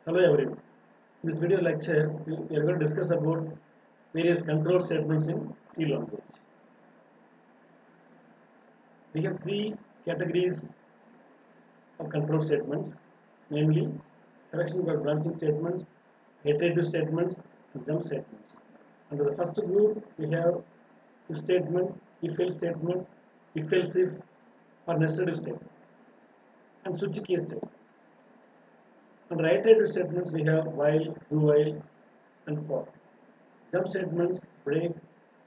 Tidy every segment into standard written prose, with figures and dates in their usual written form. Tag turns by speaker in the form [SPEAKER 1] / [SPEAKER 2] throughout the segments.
[SPEAKER 1] Hello everyone. In this video lecture, we are going to discuss about various control statements in C language. We have three categories of control statements, namely selection by branching statements, iterative statements, and jump statements. Under the first group, we have if statement, if else statement, if else if, or nested if statements, and switch case statement. Under iterative statements, we have while, do while, and for. Jump statements, break,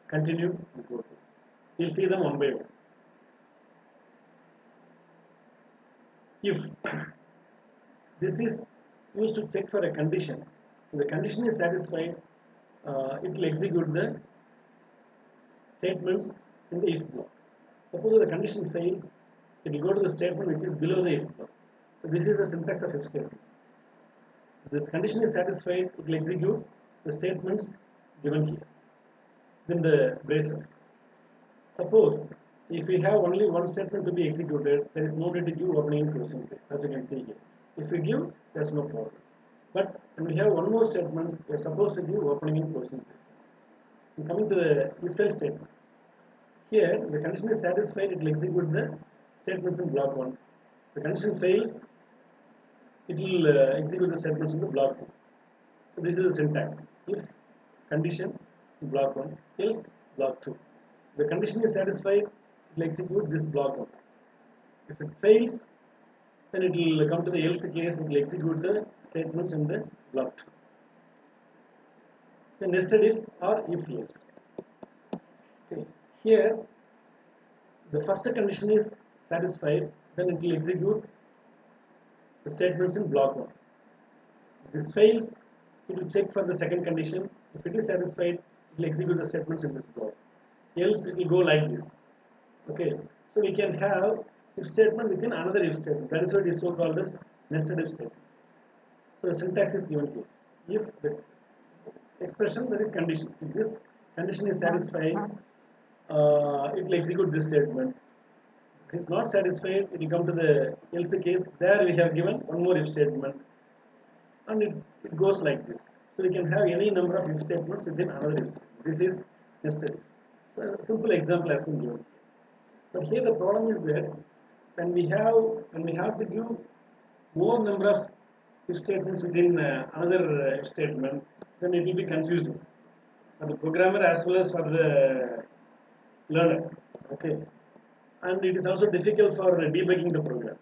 [SPEAKER 1] continue, and go to. We'll see them one by one. If this is used to check for a condition, if the condition is satisfied, it will execute the statements in the if block. Suppose the condition fails, it will go to the statement which is below the if block. So this is the syntax of if statement. If this condition is satisfied, it will execute the statements given here. Then the braces. Suppose if we have only one statement to be executed, there is no need to give opening and closing brace, as you can see here. If we give, there is no problem. But when we have one more statement, we are supposed to give opening and closing braces. And coming to the if else statement, here the condition is satisfied, it will execute the statements in block 1. The condition fails, it will execute the statements in the block 2. So this is the syntax. If condition block 1, else block 2. The condition is satisfied, it will execute this block 1. If it fails, then it will come to the else case, it will execute the statements in the block 2. The nested if or if else. Okay. Here, the first condition is satisfied, then it will execute the statements in block 1. If this fails, it will check for the second condition. If it is satisfied, it will execute the statements in this block. Else, it will go like this. Okay. So we can have if statement within another if statement. That is what is so called as nested if statement. So the syntax is given here. If the expression, that is condition. If this condition is satisfied, it will execute this statement. If it is not satisfied, it will come to the else case. There we have given one more if statement, and it goes like this. So we can have any number of if statements within another if statement. This is nested if. So a simple example has been given. But here the problem is that when we have to give more number of if statements within another if statement, then it will be confusing for the programmer as well as for the learner. Okay, and it is also difficult for debugging the program.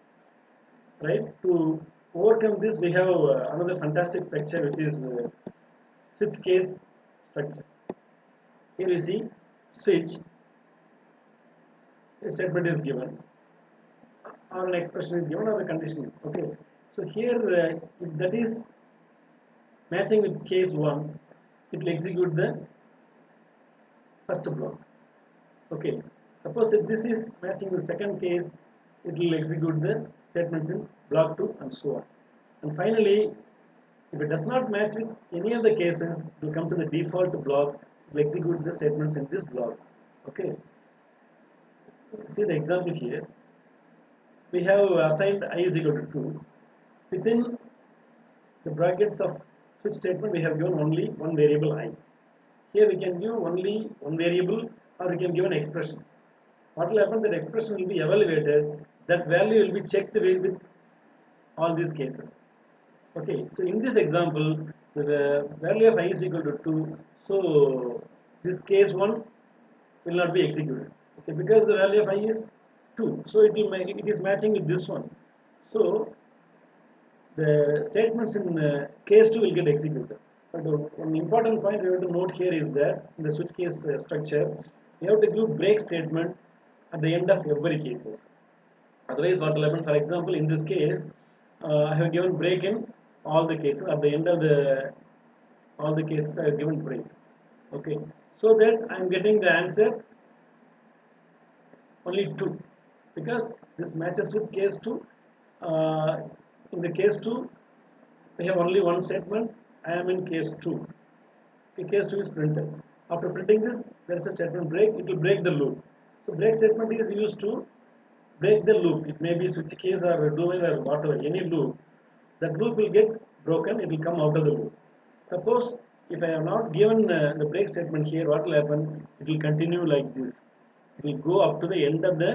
[SPEAKER 1] Right? To overcome this, we have another fantastic structure which is switch case structure. Here you see switch. A statement is given, or an expression is given, or the condition. Okay, so here if that is matching with case 1, it will execute the first block. Okay, suppose if this is matching the second case, it will execute the statements in block 2 and so on. And finally, if it does not match with any of the cases, it will come to the default block, it will execute the statements in this block. Okay, see the example here. We have assigned I is equal to 2. Within the brackets of switch statement, we have given only one variable I. Here we can give only one variable, or we can give an expression. What will happen? That expression will be evaluated. That value will be checked with all these cases. Okay. So in this example, the value of I is equal to 2. So this case 1 will not be executed. Okay, because the value of I is 2. So it is matching with this one. So the statements in case 2 will get executed. But one important point we have to note here is that in the switch case structure, we have to give break statement at the end of every cases. Otherwise, what will happen? For example, in this case, I have given break in all the cases. At the end of all the cases, I have given break. Okay, so that I am getting the answer only 2, because this matches with case 2. In the case 2, we have only one statement. I am in case 2. Okay, case 2 is printed. After printing this, there is a statement break. It will break the loop. So break statement is used to break the loop. It may be switch case or do while or whatever, any loop. That loop will get broken, it will come out of the loop. Suppose if I have not given the break statement here, what will happen? It will continue like this. It will go up to the end of the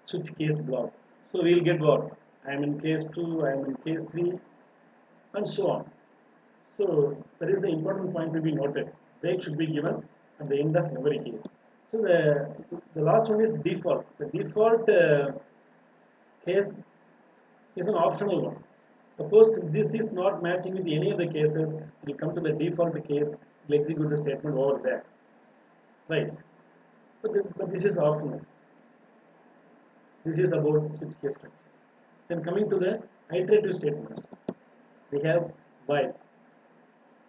[SPEAKER 1] switch case block. So we will get what? I am in case 2, I am in case 3, and so on. So that is an important point to be noted. Break should be given at the end of every case. So the last one is default. The default case is an optional one. Suppose this is not matching with any of the cases, it will come to the default case, it will execute the statement over there. Right. But this is optional. This is about switch case structure. Then coming to the iterative statements, we have while.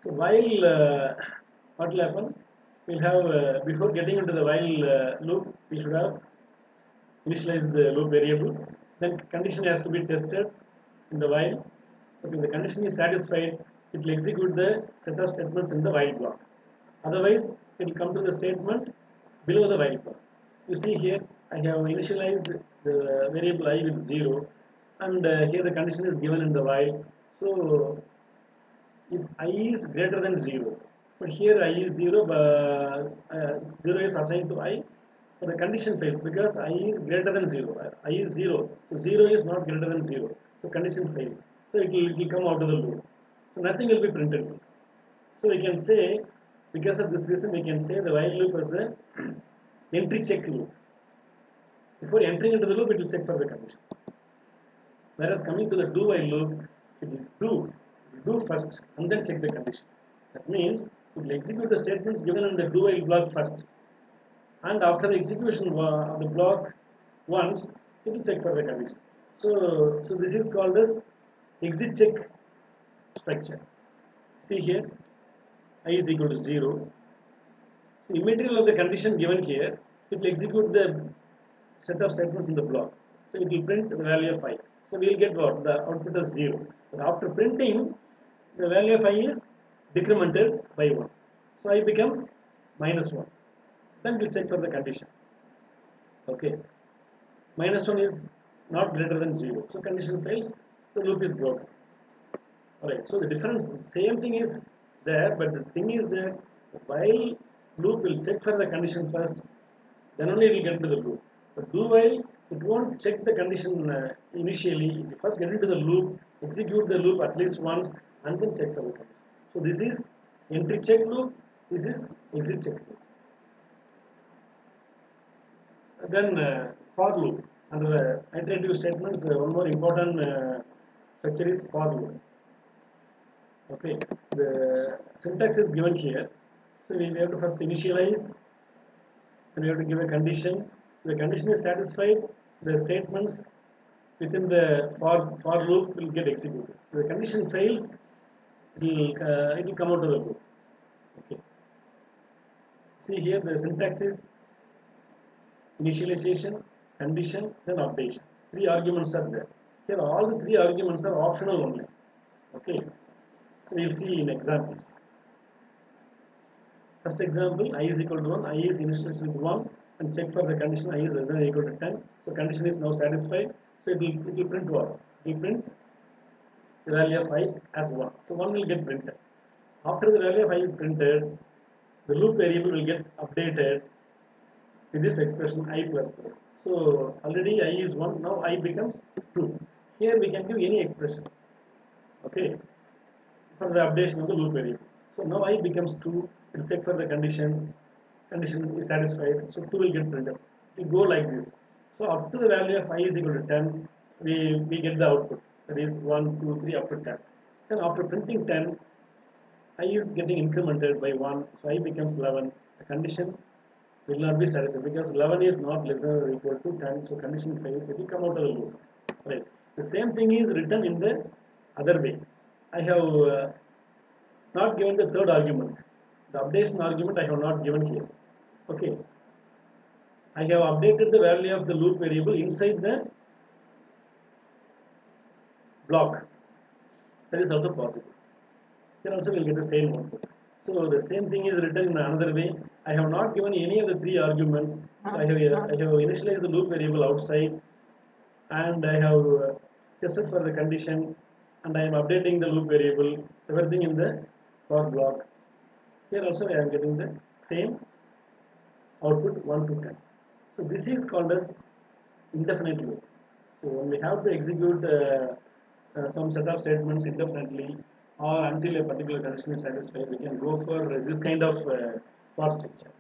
[SPEAKER 1] So while what will happen? We'll have before getting into the while loop, we should have initialized the loop variable. Then condition has to be tested in the while. But if the condition is satisfied, it will execute the set of statements in the while block. Otherwise, it will come to the statement below the while block. You see here, I have initialized the variable I with 0, and here the condition is given in the while. So if I is greater than 0, but here I is 0, but 0 is assigned to I, but the condition fails because I is greater than 0. I is 0, so 0 is not greater than 0, so condition fails. So it will come out of the loop. So nothing will be printed. So we can say, because of this reason, we can say the while loop is the entry check loop. Before entering into the loop, it will check for the condition. Whereas coming to the do while loop, it will do first and then check the condition. That means it will execute the statements given in the do while block first, and after the execution of the block once, it will check for the condition. So this is called as exit check structure. See here, I is equal to 0. So immaterial of the condition given here, it will execute the set of statements in the block. So it will print the value of I. So we will get what? The output is 0. But after printing, the value of I is decremented by 1. So I becomes -1. Then we'll check for the condition. Okay. -1 is not greater than 0. So condition fails, the loop is broken. Alright, so the difference, same thing is there, but the thing is that while loop will check for the condition first, then only it will get to the loop. But do while, it won't check the condition initially. It will first get into the loop, execute the loop at least once, and then check for the condition. So this is entry check loop, this is exit check loop. Then for loop. Under the iterative statements, one more important structure is for loop. Okay, the syntax is given here. So we have to first initialize, then we have to give a condition. The condition is satisfied, the statements within the for loop will get executed. If the condition fails, it will come out of the loop. Okay. See here the syntax is initialization, condition, then updation. 3 arguments are there. Here all the 3 arguments are optional only. Okay. So we'll see in examples. First example, I is equal to 1, I is initialized with 1, and check for the condition I is less than or equal to 10. So condition is now satisfied. So it will print what? It will print the value of I as 1. So 1 will get printed. After the value of I is printed, the loop variable will get updated with this expression I plus plus. So already I is 1, now I becomes 2. Here we can give any expression. Okay. For the updation of the loop variable. So now I becomes 2, it will check for the condition is satisfied, so 2 will get printed. It will go like this. So up to the value of I is equal to 10, we get the output, that is 1, 2, 3 up to 10. Then after printing 10, I is getting incremented by 1, so I becomes 11. The condition will not be satisfied because 11 is not less than or equal to 10, so condition fails, it will come out of the loop. Right. The same thing is written in the other way. I have not given the third argument. The updation argument I have not given here. Okay. I have updated the value of the loop variable inside the block. That is also possible. Then also we will get the same output. So the same thing is written in another way. I have not given any of the 3 arguments. So I have initialized the loop variable outside, and I have tested for the condition and I am updating the loop variable, everything in the for block. Here also I am getting the same output 1 to 10. So this is called as indefinite loop. So when we have to execute some set of statements indefinitely or until a particular condition is satisfied, we can go for this kind of for structure.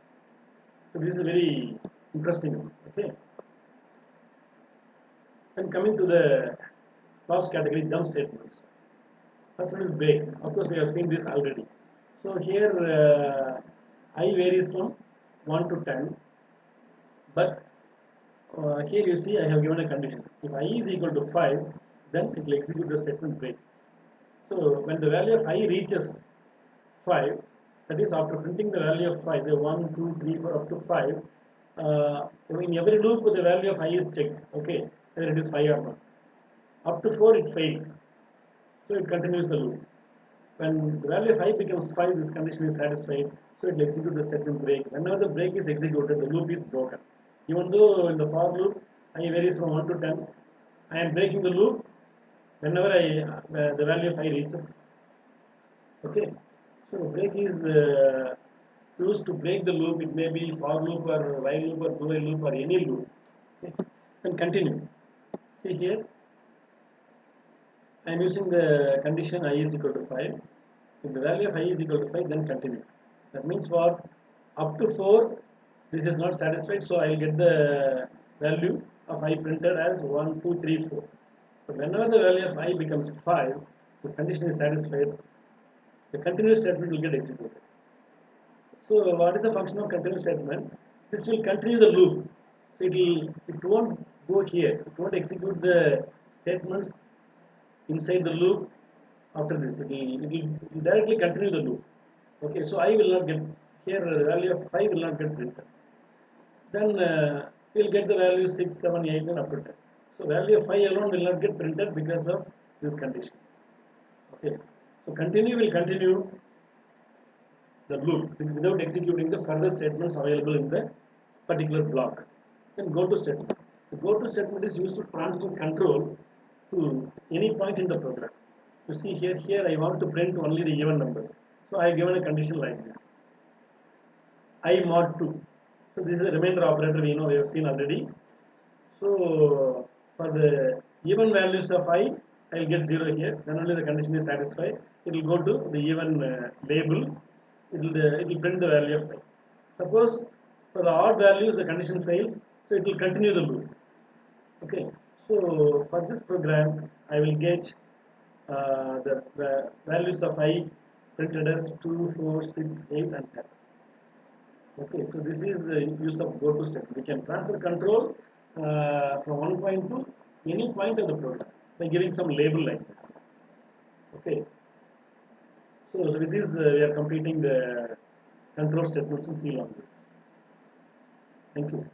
[SPEAKER 1] So this is very interesting one. Okay. And coming to the last category, jump statements. First one is break. Of course, we have seen this already. So here I varies from 1 to 10, but here you see I have given a condition. If I is equal to 5, then it will execute the statement break. So when the value of I reaches 5, that is after printing the value of 5, the 1, 2, 3, 4 up to 5, in every loop the value of I is checked, okay, whether it is 5 or not. Up to 4 it fails, so it continues the loop. When the value of I becomes 5, this condition is satisfied, so it will execute the statement break. Whenever the break is executed, the loop is broken. Even though in the for loop I varies from 1 to 10, I am breaking the loop whenever the value of I reaches. Okay, so break is used to break the loop. It may be for loop or while loop or do while loop or any loop. Okay. Then continue. See here, I am using the condition I is equal to 5. If the value of I is equal to 5, then continue. That means what? Up to 4, this is not satisfied, so I will get the value of I printed as 1, 2, 3, 4. But whenever the value of I becomes 5, this condition is satisfied, the continuous statement will get executed. So what is the function of continuous statement? This will continue the loop. So it won't go here. It won't execute the statements inside the loop after this. It will directly continue the loop. Okay, so I will not get here the value of 5 will not get printed. Then we'll get the value 6, 7, 8 and up to 10. So value of 5 alone will not get printed because of this condition. Okay, so continue will continue the loop without executing the further statements available in the particular block. Then go to statement. The go to statement is used to transfer control to any point in the program. You see here I want to print only the even numbers. So I have given a condition like this. I mod 2. So this is a remainder operator we have seen already. So for the even values of I will get 0 here. Then only the condition is satisfied. It will go to the even label. It will print the value of I. Suppose for the odd values the condition fails, so it will continue the loop. Okay. So for this program, I will get the values of I printed as 2, 4, 6, 8 and 10. Okay, so this is the use of go to step. We can transfer control from one point to any point of the program by giving some label like this. Okay, so with this we are completing the control statements in C language. Thank you.